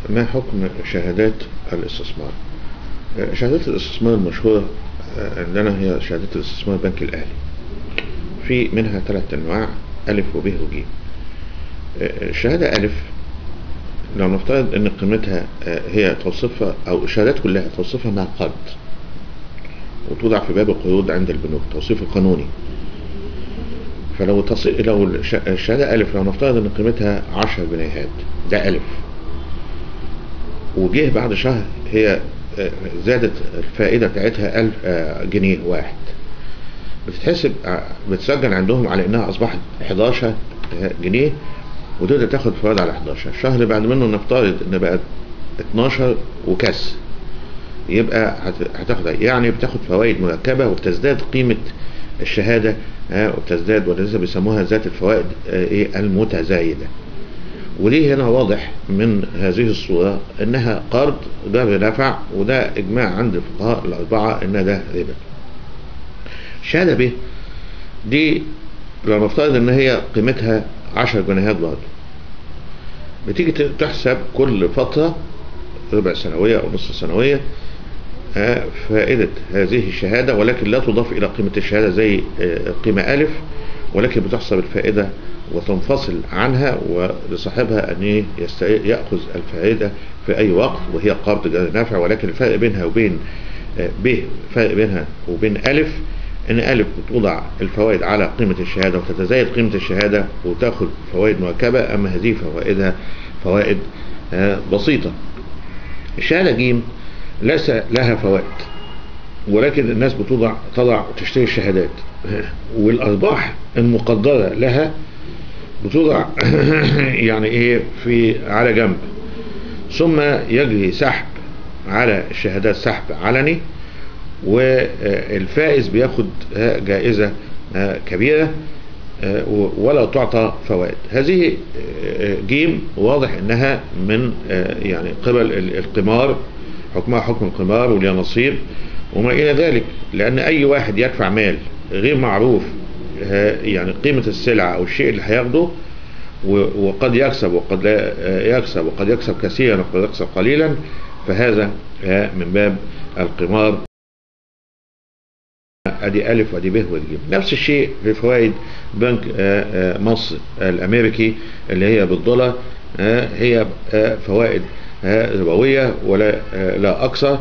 ما حكم شهادات الاستثمار؟ شهادات الاستثمار المشهورة عندنا هي شهادات الاستثمار البنك الأهلي. في منها 3 أنواع: ألف وب وج. الشهادة ألف لو نفترض أن قيمتها هي توصفها، أو الشهادات كلها توصفها مع قرض، وتوضع في باب القروض عند البنوك توصيف قانوني. فلو الشهادة ألف لو نفترض أن قيمتها 10 جنيهات، ده ألف، وجه بعد شهر هي زادت الفائدة بتاعتها 1000 جنيه واحد، بتسجل عندهم على انها اصبحت 11 جنيه، وتقدر تاخد فوائد على 11. الشهر بعد منه نفترض ان بقت 12 وكاس، يبقى هتاخد يعني بتاخد فوائد مركبة، وبتزداد قيمة الشهادة، وبتزداد، ولذا بيسموها ذات الفوائد المتزايدة. وليه هنا واضح من هذه الصورة انها قرض جر نفع، وده اجماع عند الفقهاء الاربعة ان ده ربا. الشهادة ب دي لو نفترض ان هي قيمتها 10 جنيهات برضه، بتيجي تحسب كل فترة ربع سنوية او نصف سنوية فائدة هذه الشهادة، ولكن لا تضاف الى قيمة الشهادة زي قيمة ألف، ولكن بتحسب الفائدة وتنفصل عنها، ولصاحبها أن يأخذ الفائدة في أي وقت، وهي قرض جر نافع. ولكن الفرق بينها وبين فرق بينها وبين ألف أن ألف بتوضع الفوائد على قيمة الشهادة وتتزايد قيمة الشهادة وتأخذ فوائد مركبة، أما هذه فوائدها فوائد بسيطة. الشهادة ج ليس لها فوائد، ولكن الناس تضع وتشتري الشهادات، والأرباح المقدرة لها بتوضع يعني ايه على جنب، ثم يجري سحب على الشهادات، سحب علني، والفائز بياخد جائزة كبيرة ولا تعطى فوائد. هذه جيم واضح انها من يعني قبل القمار، حكمها حكم القمار وليها نصيب وما الى ذلك، لان اي واحد يدفع مال غير معروف يعني قيمة السلعة او الشيء اللي هياخده، وقد يكسب وقد لا يكسب، وقد يكسب كثيرا وقد يكسب قليلا، فهذا من باب القمار. ادي ألف وادي ب وادي ج. نفس الشيء في فوائد بنك مصر الامريكي اللي هي بالدولار، هي فوائد ربوية ولا لا اكثر.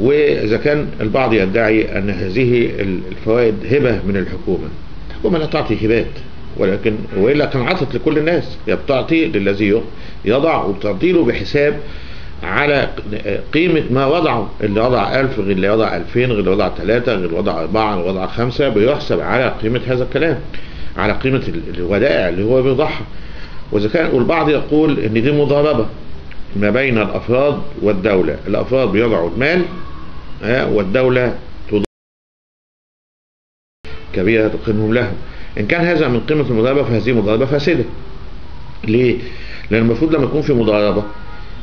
واذا كان البعض يدعي ان هذه الفوائد هبة من الحكومة لا تعطي هبات، ولكن وإلا كان عطت لكل الناس، هي بتعطي للذي يضع، وبتعطي له بحساب على قيمة ما وضعه. اللي وضع 1000 غير اللي وضع 2000 غير اللي وضع 3 غير اللي وضع 4 غير اللي وضع 5، بيحسب على قيمة هذا الكلام، على قيمة الودائع اللي هو بيضعها. وإذا كان والبعض يقول إن دي مضاربة ما بين الأفراد والدولة، الأفراد بيضعوا المال والدولة تضع كبيرة تقيمهم لهم. إن كان هذا من قيمة المضاربة فهذه مضاربة فاسدة. ليه؟ لأن المفروض لما يكون في مضاربة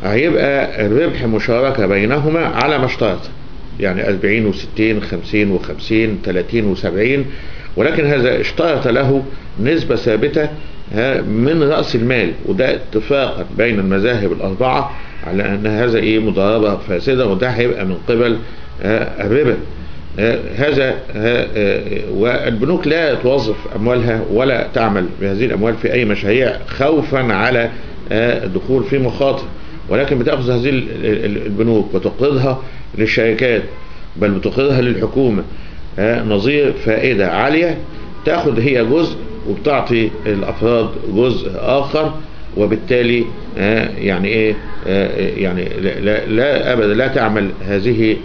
هيبقى الربح مشاركة بينهما على ما اشترط، يعني 40 و60 50 و50 30 و70، ولكن هذا اشترط له نسبة ثابتة من رأس المال، وده اتفاقا بين المذاهب الأربعة على أن هذا مضاربة فاسدة، وده هيبقى من قبل الربا. هذا والبنوك لا توظف أموالها ولا تعمل بهذه الأموال في أي مشاريع خوفا على الدخول في مخاطر، ولكن بتأخذ هذه البنوك وتقرضها للشركات، بل بتقرضها للحكومة نظير فائدة عالية، تأخذ هي جزء وبتعطي الأفراد جزء آخر، وبالتالي يعني لا أبدا لا تعمل هذه